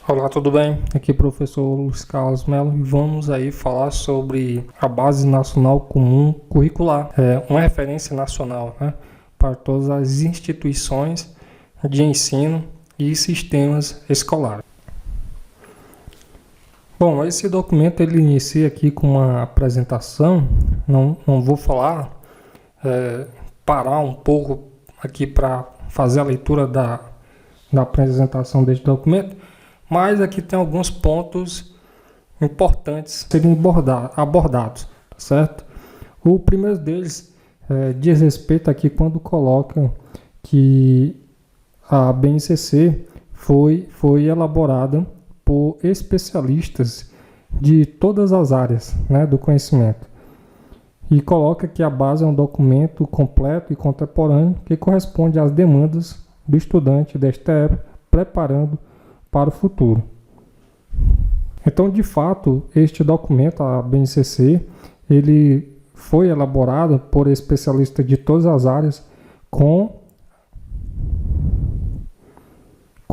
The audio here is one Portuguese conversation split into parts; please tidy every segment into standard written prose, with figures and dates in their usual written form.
Olá, tudo bem? Aqui é o professor Luiz Carlos Mello e vamos aí falar sobre a Base Nacional Comum Curricular, uma referência nacional, né, para todas as instituições de ensino e sistemas escolares. Bom, esse documento ele inicia aqui com uma apresentação, não vou falar, parar um pouco aqui para fazer a leitura da apresentação deste documento, mas aqui tem alguns pontos importantes a serem abordados, tá certo? O primeiro deles diz respeito aqui quando coloca que a BNCC foi elaborada por especialistas de todas as áreas, né, do conhecimento. E coloca que a base é um documento completo e contemporâneo que corresponde às demandas do estudante desta época, preparando para o futuro. Então, de fato, este documento, a BNCC, ele foi elaborado por especialistas de todas as áreas com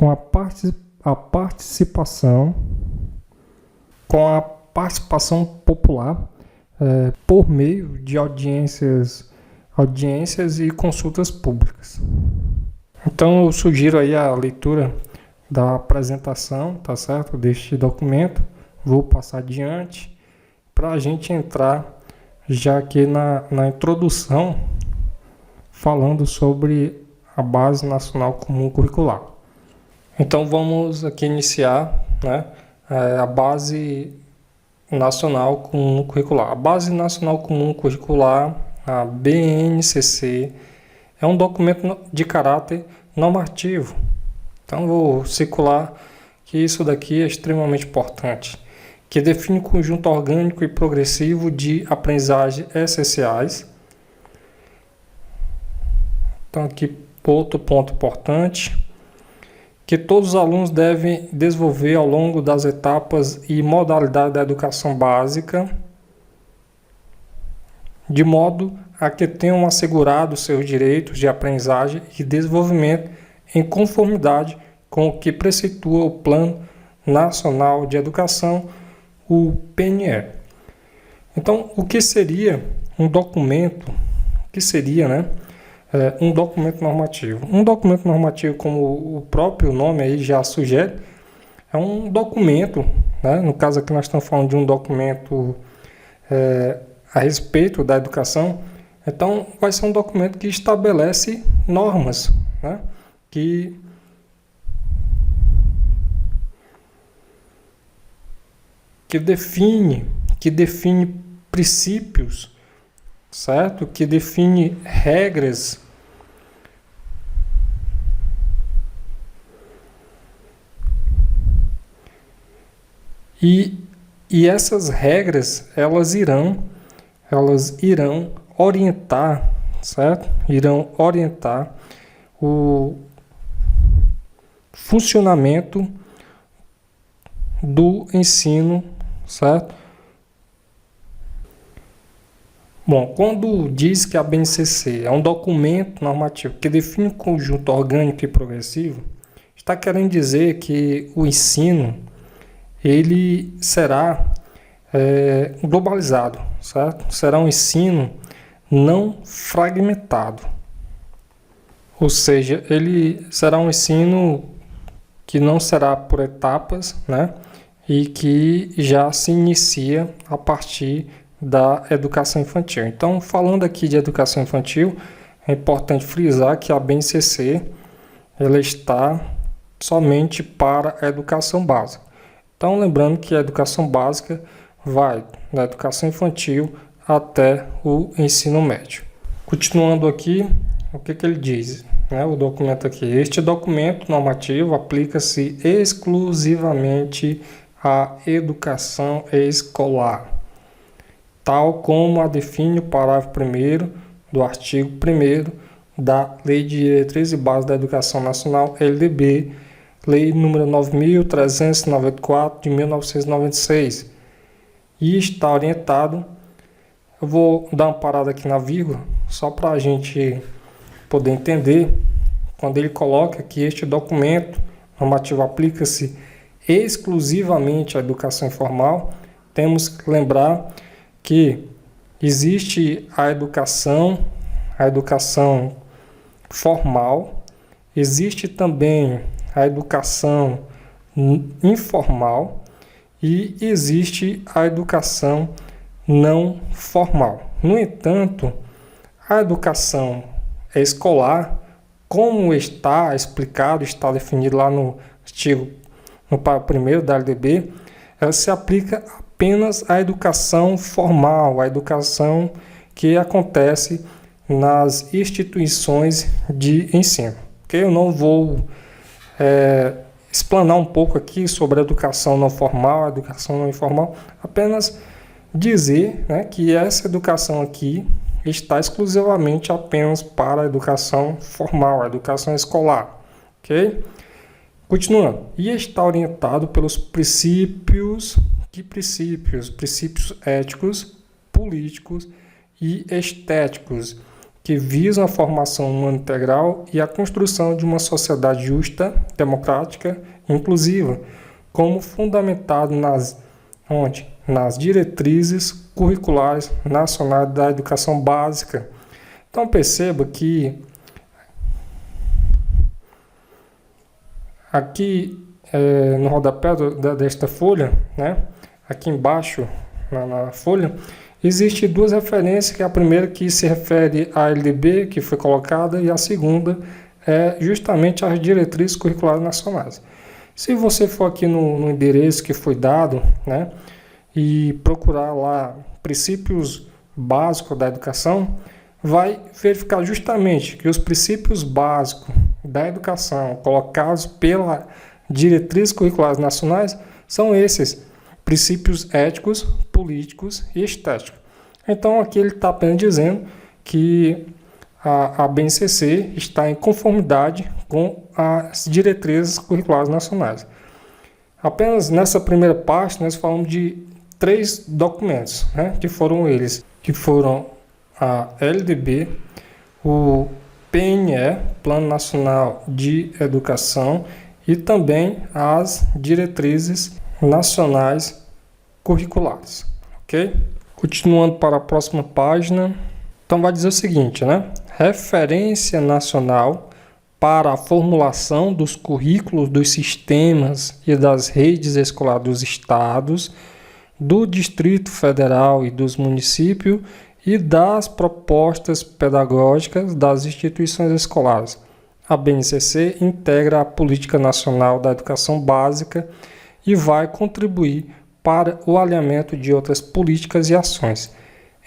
a participação popular por meio de audiências e consultas públicas. Então, eu sugiro aí a leitura da apresentação, tá certo, deste documento. Vou passar adiante para a gente entrar já aqui na introdução, falando sobre a Base Nacional Comum Curricular. Então vamos aqui iniciar, né, a Base Nacional Comum Curricular. A Base Nacional Comum Curricular, a BNCC, é um documento de caráter normativo. Então vou circular que isso daqui é extremamente importante, que define o conjunto orgânico e progressivo de aprendizagem essenciais. Então aqui outro ponto importante, que todos os alunos devem desenvolver ao longo das etapas e modalidades da educação básica, de modo a que tenham assegurado seus direitos de aprendizagem e desenvolvimento em conformidade com o que preceitua o Plano Nacional de Educação, o PNE. Então, o que seria um documento? O que seria, né? Um documento normativo. Um documento normativo, como o próprio nome aí já sugere, é um documento, né? No caso aqui nós estamos falando de um documento a respeito da educação. Então, vai ser um documento que estabelece normas, né? Que define princípios, certo? Que define regras e essas regras elas irão orientar, certo? Irão orientar o funcionamento do ensino, certo? Bom, quando diz que a BNCC é um documento normativo que define um conjunto orgânico e progressivo, está querendo dizer que o ensino ele será globalizado, certo? Será um ensino não fragmentado. Ou seja, ele será um ensino que não será por etapas, né? E que já se inicia a partir da educação infantil. Então, falando aqui de educação infantil, é importante frisar que a BNCC ela está somente para a educação básica. Então, lembrando que a educação básica vai da educação infantil até o ensino médio. Continuando aqui, o que ele diz? O documento aqui. Este documento normativo aplica-se exclusivamente à educação escolar, tal como a define o parágrafo 1º do artigo 1º da Lei de Diretrizes e Bases da Educação Nacional, LDB, Lei número 9.394 de 1996, e está orientado. Eu vou dar uma parada aqui na vírgula, só para a gente poder entender, quando ele coloca que este documento normativo aplica-se exclusivamente a educação informal, temos que lembrar que existe a educação formal, existe também a educação informal e existe a educação não formal. No entanto, a educação escolar, como está explicado, está definido lá no parágrafo 1º da LDB, ela se aplica apenas à educação formal, à educação que acontece nas instituições de ensino. Okay? Eu não vou explanar um pouco aqui sobre a educação não formal, a educação não informal, apenas dizer, né, que essa educação aqui está exclusivamente apenas para a educação formal, a educação escolar. Ok? Continuando. E está orientado pelos princípios éticos, políticos e estéticos que visam a formação humana integral e a construção de uma sociedade justa, democrática e inclusiva, como fundamentado nas diretrizes curriculares nacionais da educação básica. Então perceba que aqui no rodapé desta folha, né, aqui embaixo na folha, existem duas referências, que é a primeira que se refere à LDB, que foi colocada, e a segunda é justamente as diretrizes curriculares nacionais. Se você for aqui no endereço que foi dado, né, e procurar lá princípios básicos da educação, vai verificar justamente que os princípios básicos da educação colocados pela diretrizes curriculares nacionais são esses princípios éticos, políticos e estéticos. Então aqui ele está apenas dizendo que a BNCC está em conformidade com as diretrizes curriculares nacionais. Apenas nessa primeira parte nós falamos de 3 documentos, né, que foram a LDB, o PNE, Plano Nacional de Educação, e também as diretrizes nacionais curriculares, ok? Continuando para a próxima página, então vai dizer o seguinte, né? Referência nacional para a formulação dos currículos dos sistemas e das redes escolares dos estados, do Distrito Federal e dos municípios e das propostas pedagógicas das instituições escolares. A BNCC integra a Política Nacional da Educação Básica e vai contribuir para o alinhamento de outras políticas e ações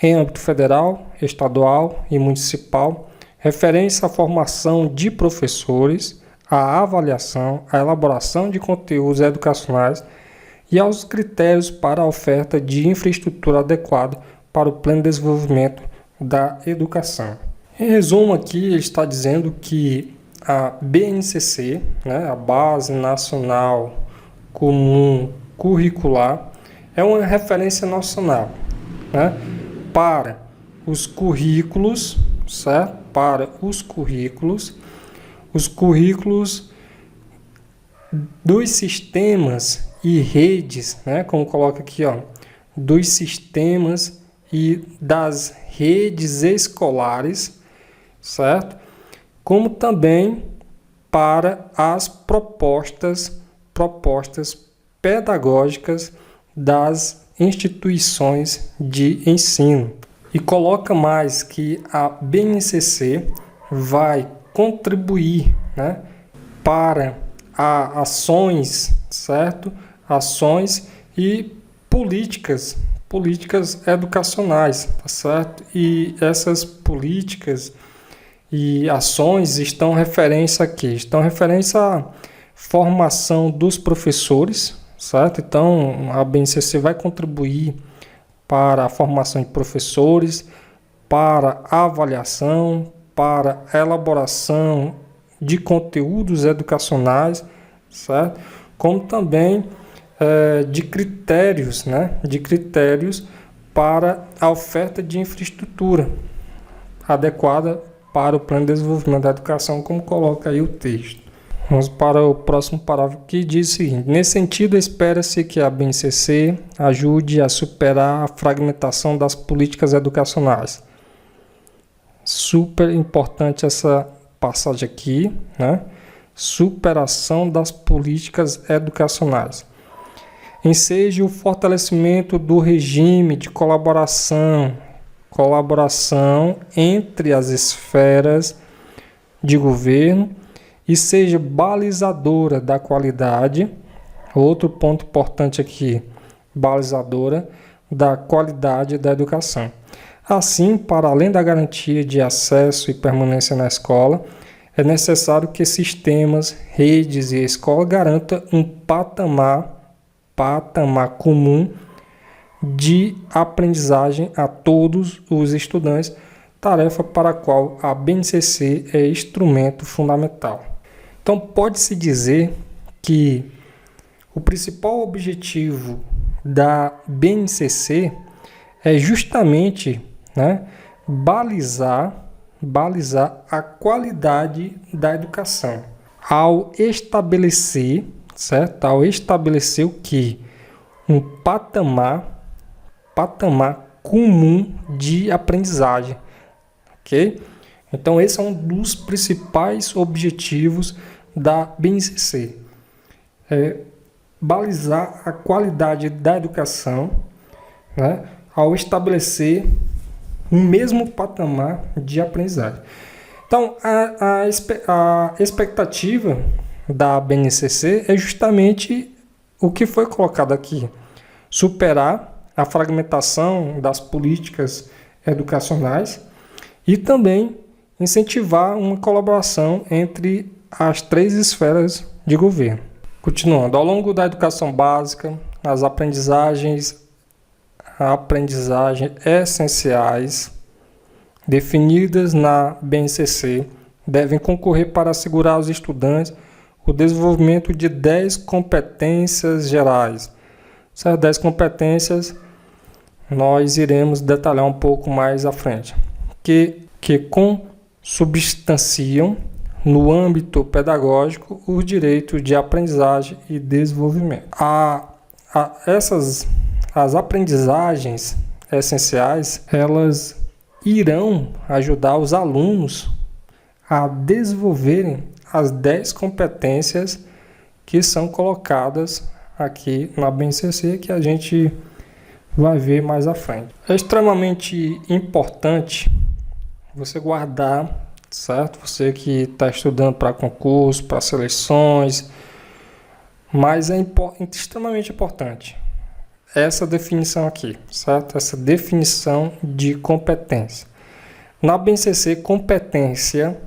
em âmbito federal, estadual e municipal, referência à formação de professores, à avaliação, à elaboração de conteúdos educacionais e aos critérios para a oferta de infraestrutura adequada para o pleno desenvolvimento da educação. Em resumo, aqui ele está dizendo que a BNCC, né, a Base Nacional Comum Curricular, é uma referência nacional, né, para os currículos, certo? Para os currículos dos sistemas e redes, né, como coloca aqui, ó, dos sistemas e das redes escolares, certo? Como também para as propostas pedagógicas das instituições de ensino. E coloca mais que a BNCC vai contribuir, né, para ações, certo? Ações e políticas educacionais, tá certo? E essas políticas e ações estão referência à formação dos professores, certo? Então, a BNCC vai contribuir para a formação de professores, para a avaliação, para a elaboração de conteúdos educacionais, certo? Como também de critérios, né? De critérios para a oferta de infraestrutura adequada para o plano de desenvolvimento da educação, como coloca aí o texto. Vamos para o próximo parágrafo que diz o seguinte: nesse sentido, espera-se que a BNCC ajude a superar a fragmentação das políticas educacionais. Super importante essa passagem aqui, né? Superação das políticas educacionais. Enseja o fortalecimento do regime de colaboração entre as esferas de governo e seja balizadora da qualidade. Outro ponto importante aqui, balizadora da qualidade da educação. Assim, para além da garantia de acesso e permanência na escola, é necessário que sistemas, redes e escola garantam um patamar comum de aprendizagem a todos os estudantes, tarefa para a qual a BNCC é instrumento fundamental. Então, pode-se dizer que o principal objetivo da BNCC é justamente, né, balizar a qualidade da educação. Ao estabelecer, certo? Ao estabelecer o que? Um patamar comum de aprendizagem, ok? Então, esse é um dos principais objetivos da BNCC. Balizar a qualidade da educação, né, ao estabelecer o mesmo patamar de aprendizagem. Então, a expectativa da BNCC é justamente o que foi colocado aqui: superar a fragmentação das políticas educacionais e também incentivar uma colaboração entre as 3 esferas de governo. Continuando, ao longo da educação básica, as aprendizagens essenciais definidas na BNCC devem concorrer para assegurar aos estudantes o desenvolvimento de 10 competências gerais. Essas 10 competências nós iremos detalhar um pouco mais à frente, que consubstanciam no âmbito pedagógico os direitos de aprendizagem e desenvolvimento. As aprendizagens essenciais, elas irão ajudar os alunos a desenvolverem as 10 competências que são colocadas aqui na BNCC, que a gente vai ver mais à frente. É extremamente importante você guardar, certo? Você que está estudando para concurso, para seleções, mas é extremamente importante essa definição aqui, certo? Essa definição de competência. Na BNCC, competência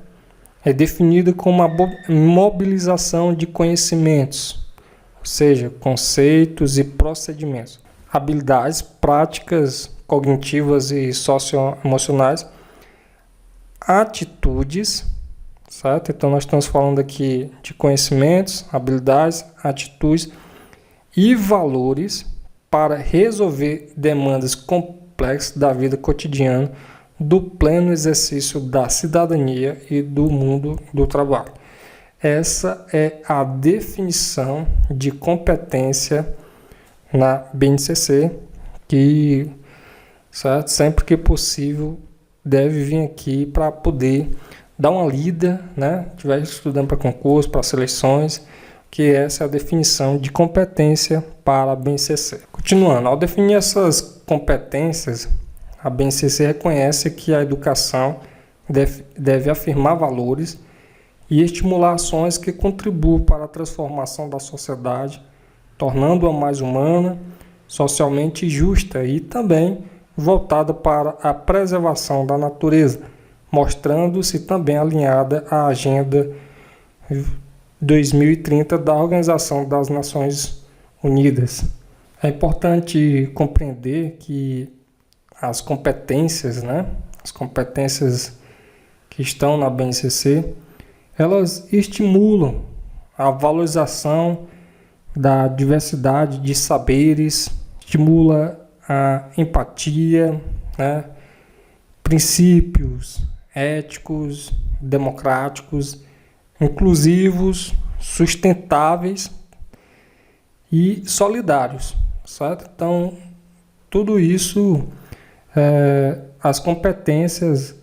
é definida como a mobilização de conhecimentos, ou seja, conceitos e procedimentos, habilidades práticas, cognitivas e socioemocionais, atitudes, certo? Então nós estamos falando aqui de conhecimentos, habilidades, atitudes e valores para resolver demandas complexas da vida cotidiana, do pleno exercício da cidadania e do mundo do trabalho. Essa é a definição de competência na BNCC, que, certo? Sempre que possível deve vir aqui para poder dar uma lida, né? Estiver estudando para concurso, para seleções, que essa é a definição de competência para a BNCC. Continuando, ao definir essas competências, a BNCC reconhece que a educação deve afirmar valores e estimular ações que contribuam para a transformação da sociedade, tornando-a mais humana, socialmente justa e também voltada para a preservação da natureza, mostrando-se também alinhada à Agenda 2030 da Organização das Nações Unidas. É importante compreender que as competências, né, as competências que estão na BNCC, elas estimulam a valorização da diversidade de saberes, estimula a empatia, né, princípios éticos, democráticos, inclusivos, sustentáveis e solidários, certo? Então, tudo isso, as competências,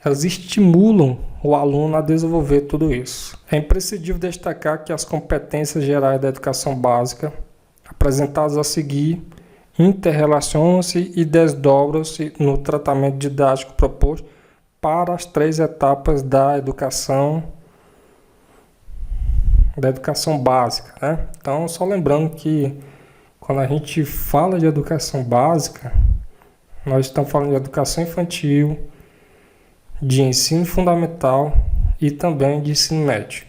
elas estimulam o aluno a desenvolver tudo isso. É imprescindível destacar que as competências gerais da educação básica, apresentadas a seguir, interrelacionam-se e desdobram-se no tratamento didático proposto para as 3 etapas da educação básica, né? Então, só lembrando que quando a gente fala de educação básica, nós estamos falando de educação infantil, de ensino fundamental e também de ensino médio,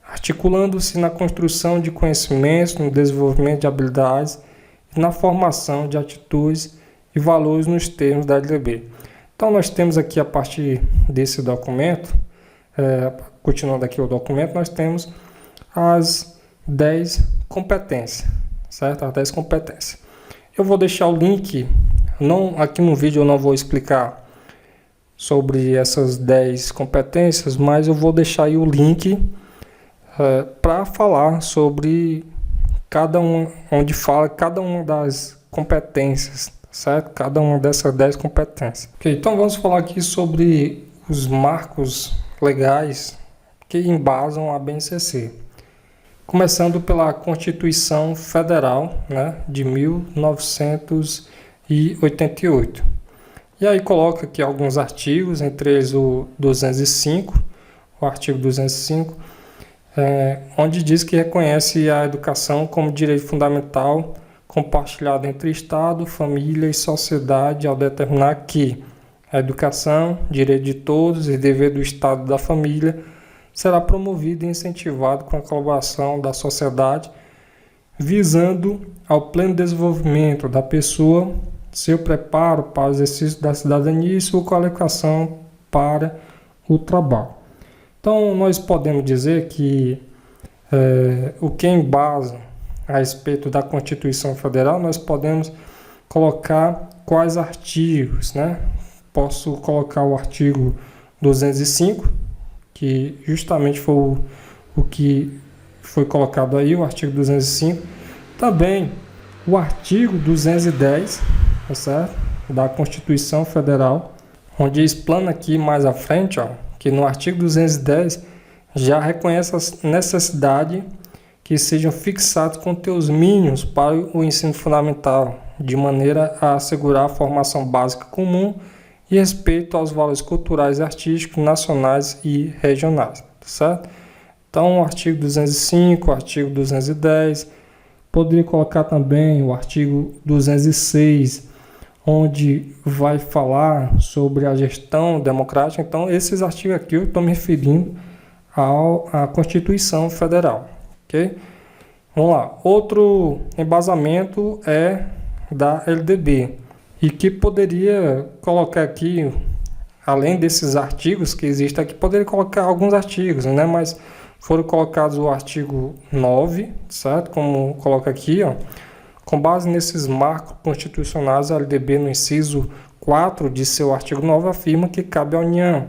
articulando-se na construção de conhecimentos, no desenvolvimento de habilidades e na formação de atitudes e valores nos termos da LDB. Então, nós temos aqui, a partir desse documento, continuando aqui o documento, nós temos as 10 competências, certo? As 10 competências. Eu vou deixar o link, aqui no vídeo eu não vou explicar sobre essas 10 competências, mas eu vou deixar aí o link para falar sobre cada uma, onde fala cada uma das competências, certo? Cada uma dessas 10 competências. Ok, então vamos falar aqui sobre os marcos legais que embasam a BNCC. Começando pela Constituição Federal, né, de 1988. E aí coloca aqui alguns artigos, entre eles o 205, o artigo 205, onde diz que reconhece a educação como direito fundamental compartilhado entre Estado, família e sociedade, ao determinar que a educação, direito de todos e dever do Estado e da família, será promovido e incentivado com a colaboração da sociedade, visando ao pleno desenvolvimento da pessoa, seu preparo para o exercício da cidadania e sua qualificação para o trabalho. Então, nós podemos dizer que o que embasa a respeito da Constituição Federal, nós podemos colocar quais artigos, né? Posso colocar o artigo 205, que justamente foi o que foi colocado aí, o artigo 205. Também o artigo 210, tá certo? Da Constituição Federal, onde explana aqui mais à frente, que no artigo 210 já reconhece a necessidade que sejam fixados conteúdos mínimos para o ensino fundamental, de maneira a assegurar a formação básica comum e respeito aos valores culturais e artísticos nacionais e regionais, tá certo? Então, o artigo 205, o artigo 210, poderia colocar também o artigo 206, onde vai falar sobre a gestão democrática. Então, esses artigos aqui eu estou me referindo à Constituição Federal, ok? Vamos lá. Outro embasamento é da LDB, e que poderia colocar aqui, além desses artigos que existem aqui, poderia colocar alguns artigos, né? Mas foram colocados o artigo 9, certo? Como coloca aqui, com base nesses marcos constitucionais, a LDB, no inciso 4 de seu artigo 9, afirma que cabe à União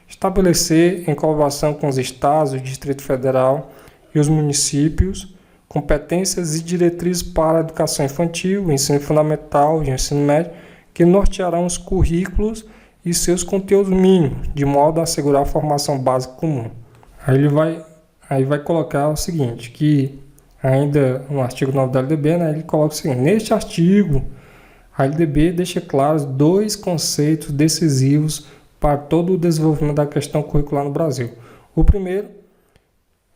estabelecer, em colaboração com os estados, o Distrito Federal e os municípios, competências e diretrizes para a educação infantil, ensino fundamental e ensino médio, que nortearão os currículos e seus conteúdos mínimos, de modo a assegurar a formação básica comum. Aí vai colocar o seguinte, que ainda no artigo 9 da LDB, né, ele coloca o seguinte: neste artigo, a LDB deixa claros 2 conceitos decisivos para todo o desenvolvimento da questão curricular no Brasil. O primeiro,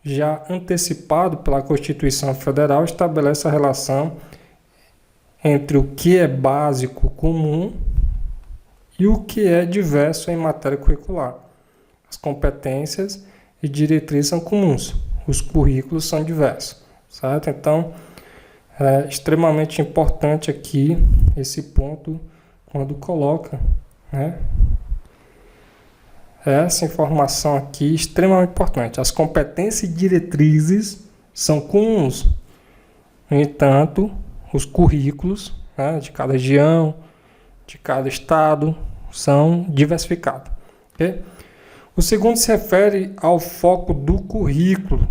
já antecipado pela Constituição Federal, estabelece a relação entre o que é básico comum e o que é diverso em matéria curricular. As competências e diretrizes são comuns, os currículos são diversos, certo? Então, é extremamente importante aqui esse ponto quando coloca, né? Essa informação aqui é extremamente importante. As competências e diretrizes são comuns. No entanto, os currículos, né, de cada região, de cada estado, são diversificados. Okay? O segundo se refere ao foco do currículo,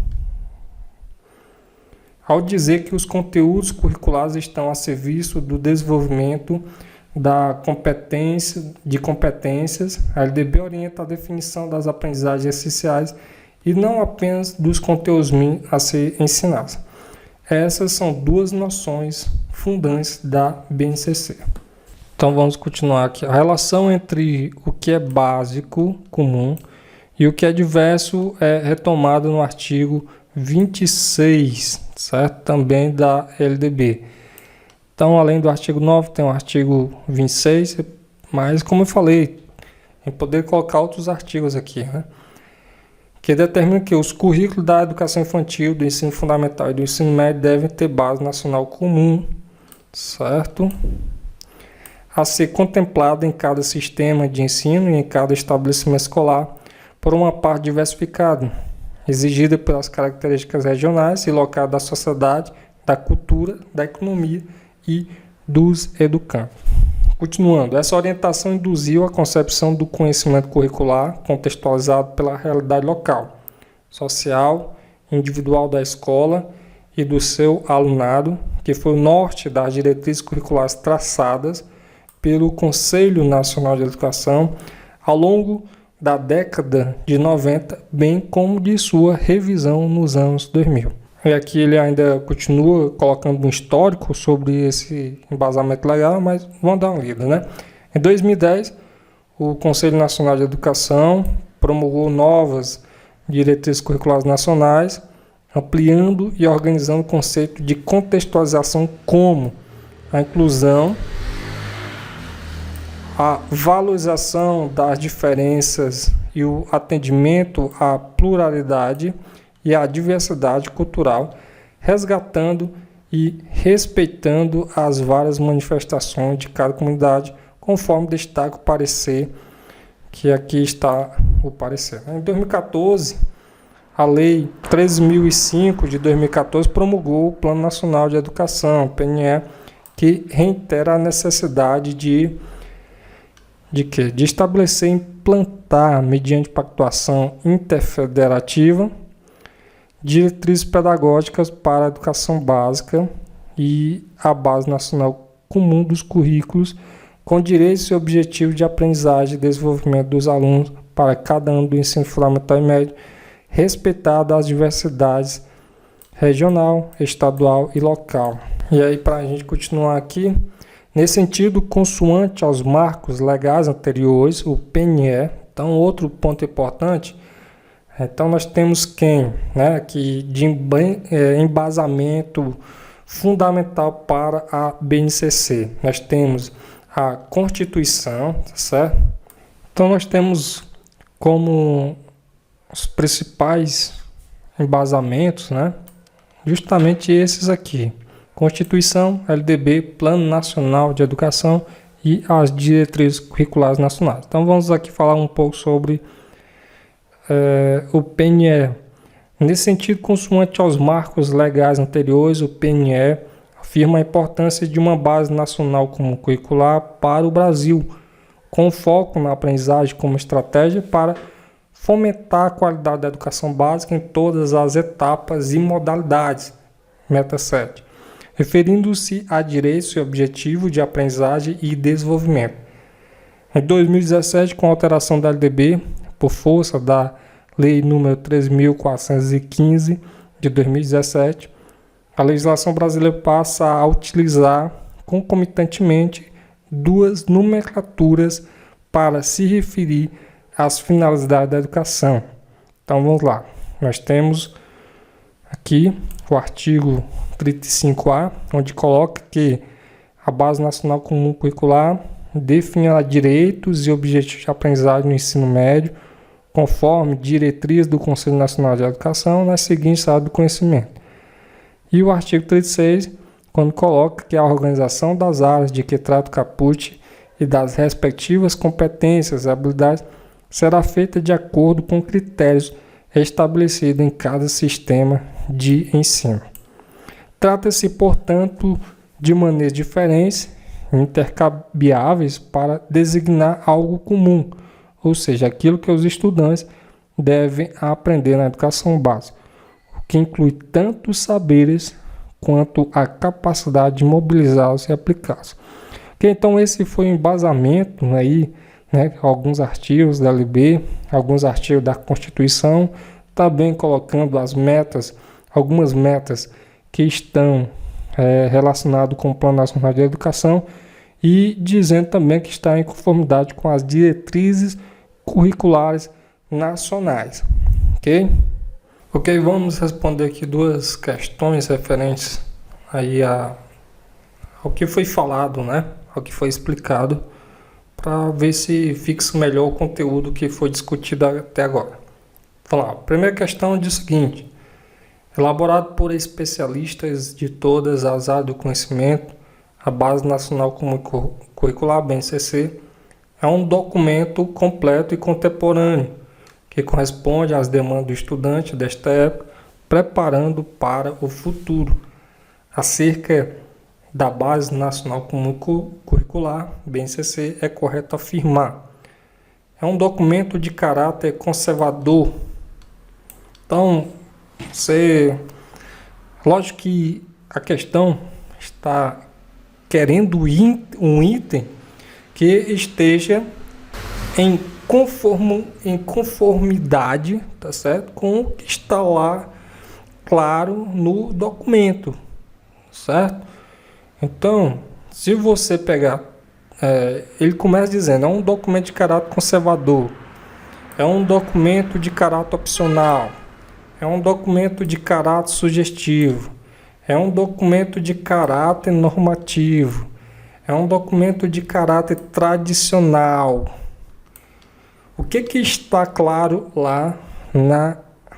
ao dizer que os conteúdos curriculares estão a serviço do desenvolvimento de competências, a LDB orienta a definição das aprendizagens essenciais e não apenas dos conteúdos mínimos a ser ensinados. Essas são duas noções fundantes da BNCC. Então vamos continuar aqui. A relação entre o que é básico, comum, e o que é diverso é retomada no artigo 26, certo? Também da LDB. Então, além do artigo 9, tem o artigo 26, mas como eu falei, em poder colocar outros artigos aqui, né? Que determina que os currículos da educação infantil, do ensino fundamental e do ensino médio devem ter base nacional comum, certo? A ser contemplada em cada sistema de ensino e em cada estabelecimento escolar por uma parte diversificada, exigida pelas características regionais e locais da sociedade, da cultura, da economia e dos educandos. Continuando, essa orientação induziu a concepção do conhecimento curricular contextualizado pela realidade local, social, individual da escola e do seu alunado, que foi o norte das diretrizes curriculares traçadas pelo Conselho Nacional de Educação ao longo da década de 90, bem como de sua revisão nos anos 2000. E aqui ele ainda continua colocando um histórico sobre esse embasamento legal, mas vamos dar uma lida, né? Em 2010, o Conselho Nacional de Educação promulgou novas diretrizes curriculares nacionais, ampliando e organizando o conceito de contextualização como a inclusão, a valorização das diferenças e o atendimento à pluralidade e à diversidade cultural, resgatando e respeitando as várias manifestações de cada comunidade, conforme destaca o parecer, que aqui está o parecer. Em 2014, a Lei 13.005 de 2014 promulgou o Plano Nacional de Educação, PNE, que reitera a necessidade de estabelecer e implantar, mediante pactuação interfederativa, diretrizes pedagógicas para a educação básica e a base nacional comum dos currículos, com direitos e objetivos de aprendizagem e desenvolvimento dos alunos para cada ano do ensino fundamental e médio, respeitada as diversidades regional, estadual e local. E aí, para a gente continuar aqui, nesse sentido, consoante aos marcos legais anteriores, o PNE, então outro ponto importante, então nós temos quem, né, que de embasamento fundamental para a BNCC. Nós temos a Constituição, certo? Então nós temos como os principais embasamentos, né, justamente esses aqui: Constituição, LDB, Plano Nacional de Educação e as diretrizes curriculares nacionais. Então vamos aqui falar um pouco sobre o PNE. Nesse sentido, consoante aos marcos legais anteriores, o PNE afirma a importância de uma base nacional comum curricular para o Brasil, com foco na aprendizagem como estratégia para fomentar a qualidade da educação básica em todas as etapas e modalidades. Meta 7. Referindo-se a direitos e objetivos de aprendizagem e desenvolvimento. Em 2017, com a alteração da LDB, por força da Lei nº 13.415 de 2017, a legislação brasileira passa a utilizar concomitantemente duas nomenclaturas para se referir às finalidades da educação. Então vamos lá. Nós temos aqui o artigo 35A, onde coloca que a Base Nacional Comum Curricular definirá direitos e objetivos de aprendizagem no ensino médio, conforme diretrizes do Conselho Nacional de Educação nas seguintes áreas do conhecimento. E o artigo 36, quando coloca que a organização das áreas de que trata o caput e das respectivas competências e habilidades será feita de acordo com critérios estabelecidos em cada sistema de ensino. Trata-se, portanto, de maneiras diferentes, intercambiáveis, para designar algo comum, ou seja, aquilo que os estudantes devem aprender na educação básica, o que inclui tanto os saberes quanto à capacidade de mobilizá-los e aplicá-los. Okay, então esse foi o embasamento aí, né, alguns artigos da LB, alguns artigos da Constituição, também colocando as metas, algumas metas que estão relacionadas com o Plano Nacional de Educação e dizendo também que está em conformidade com as diretrizes curriculares nacionais. Ok, vamos responder aqui duas questões referentes aí ao que foi falado, né? Ao que foi explicado, para ver se fixa melhor o conteúdo que foi discutido até agora. Vamos lá. A primeira questão diz o seguinte: elaborado por especialistas de todas as áreas do conhecimento, a Base Nacional Comum Curricular, BNCC, é um documento completo e contemporâneo que corresponde às demandas do estudante desta época, preparando para o futuro. Acerca da Base Nacional Comum Curricular, BNCC, é correto afirmar: é um documento de caráter conservador. Então, lógico que a questão está querendo um item que esteja em conformidade, tá certo? Com o que está lá claro no documento, certo? Então, se você pegar, ele começa dizendo: é um documento de caráter conservador, é um documento de caráter opcional, é um documento de caráter sugestivo, é um documento de caráter normativo, é um documento de caráter tradicional. O que está claro lá na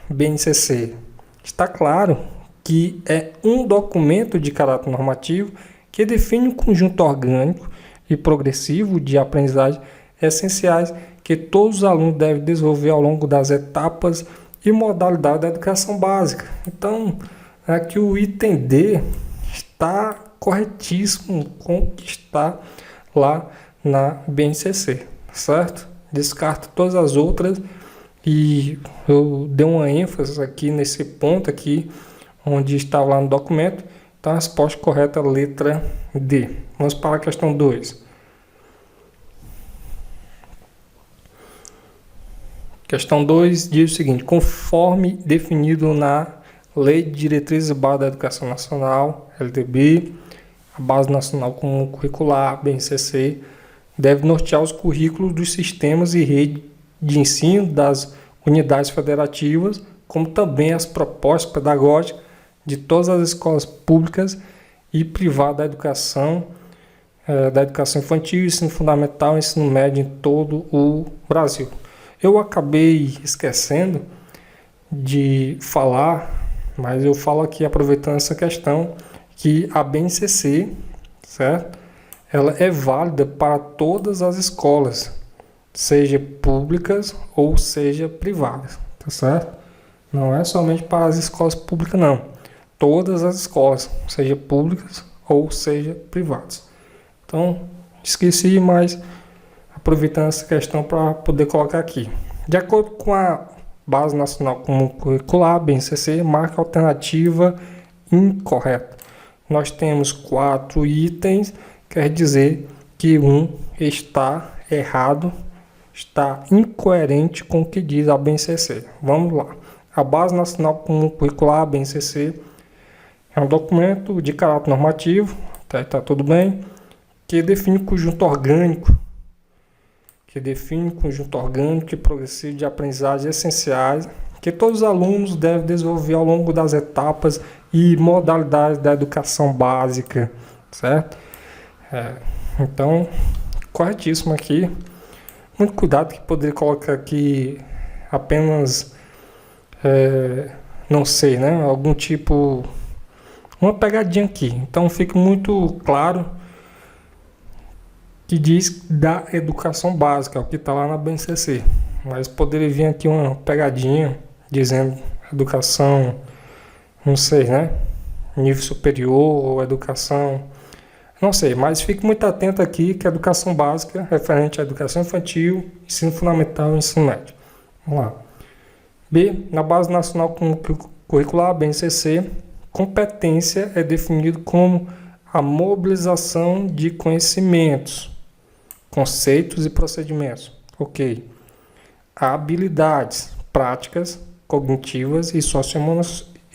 BNCC? Está claro que é um documento de caráter normativo que define um conjunto orgânico e progressivo de aprendizagem essenciais que todos os alunos devem desenvolver ao longo das etapas e modalidades da educação básica. Então, aqui o item D está corretíssimo com o que está lá na BNCC, certo? Descarto todas as outras e eu dei uma ênfase aqui nesse ponto aqui, onde está lá no documento. Então, a resposta correta é a letra D. Vamos para a questão 2. Questão 2 diz o seguinte: conforme definido na Lei de Diretrizes Básicas da Educação Nacional, LDB, a Base Nacional Comum Curricular, BNCC, deve nortear os currículos dos sistemas e rede de ensino das unidades federativas, como também as propostas pedagógicas de todas as escolas públicas e privadas da educação infantil, ensino fundamental e ensino médio em todo o Brasil. Eu acabei esquecendo de falar, mas eu falo aqui aproveitando essa questão, que a BNCC, certo? Ela é válida para todas as escolas, seja públicas ou seja privadas, tá certo? Não é somente para as escolas públicas, não. Todas as escolas, seja públicas ou seja privadas. Então, esqueci, mas aproveitando essa questão para poder colocar aqui. De acordo com a Base Nacional Comum Curricular, BNCC, marca a alternativa incorreta. Nós temos 4 itens, quer dizer que um está errado, está incoerente com o que diz a BNCC. Vamos lá. A Base Nacional Comum Curricular, BNCC, é um documento de caráter normativo, tá tudo bem, que define o conjunto orgânico, e progressivo de aprendizagem essenciais que todos os alunos devem desenvolver ao longo das etapas e modalidades da educação básica, certo? Então, corretíssimo aqui. Muito cuidado que poderia colocar aqui apenas, não sei, né? Algum tipo, uma pegadinha aqui. Então, fica muito claro que diz da educação básica, o que está lá na BNCC. Mas poderia vir aqui uma pegadinha dizendo educação, não sei, né? Nível superior ou educação, não sei. Mas fique muito atento aqui que a educação básica é referente à educação infantil, ensino fundamental e ensino médio. Vamos lá. B. Na Base Nacional Comum Curricular, BNCC, Competência é definido como a mobilização de conhecimentos, conceitos e procedimentos. Ok. Habilidades, práticas, cognitivas e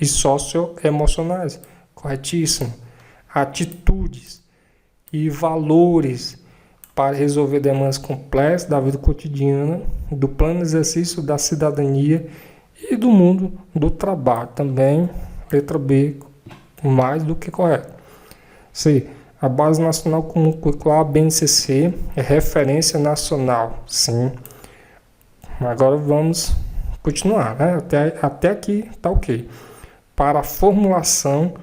socioemocionais. Corretíssimo. Atitudes e valores para resolver demandas complexas da vida cotidiana, do plano de exercício da cidadania e do mundo do trabalho. Também, letra B, mais do que correto. C. A Base Nacional Comum Curricular, BNCC, é referência nacional. Sim. Agora vamos continuar, né? Até aqui está ok. Para a formulação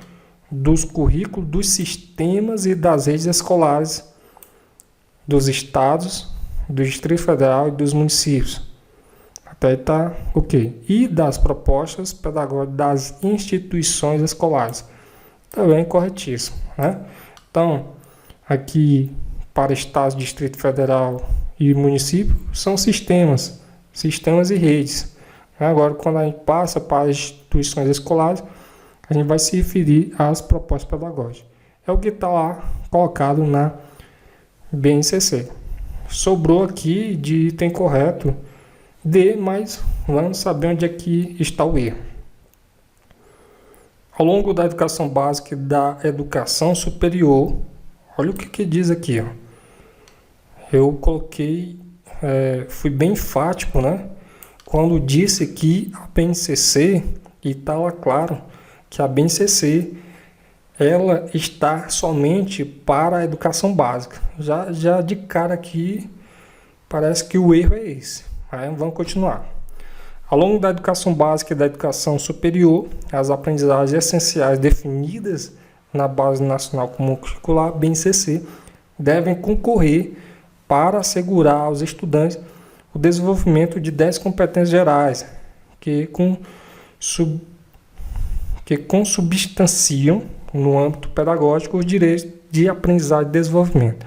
dos currículos dos sistemas e das redes escolares dos estados, do Distrito Federal e dos municípios. Até aí está ok. E das propostas pedagógicas das instituições escolares. Também corretíssimo, né? Então, aqui para estados, Distrito Federal e município são sistemas e redes. Agora, quando a gente passa para as instituições escolares, a gente vai se referir às propostas pedagógicas. É o que está lá colocado na BNCC. Sobrou aqui de item correto D, mas vamos saber onde é que está o erro. Ao longo da educação básica e da educação superior, olha o que diz aqui, ó. Eu coloquei, fui bem enfático, né? Quando disse que a BNCC, e está lá claro que a BNCC, ela está somente para a educação básica. Já de cara aqui, parece que o erro é esse. Aí vamos continuar. Ao longo da educação básica e da educação superior, as aprendizagens essenciais definidas na Base Nacional Comum Curricular, BNCC, devem concorrer para assegurar aos estudantes o desenvolvimento de 10 competências gerais, que consubstanciam, no âmbito pedagógico, os direitos de aprendizagem e desenvolvimento.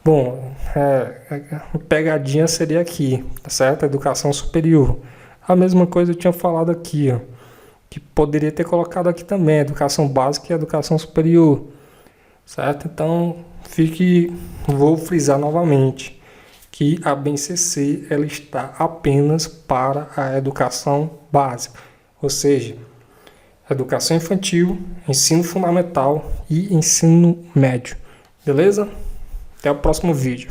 Bom, a pegadinha seria aqui, tá certo? Educação superior. A mesma coisa eu tinha falado aqui, ó, que poderia ter colocado aqui também, educação básica e educação superior, certo? Então, vou frisar novamente, que a BNCC ela está apenas para a educação básica, ou seja, educação infantil, ensino fundamental e ensino médio. Beleza? Até o próximo vídeo.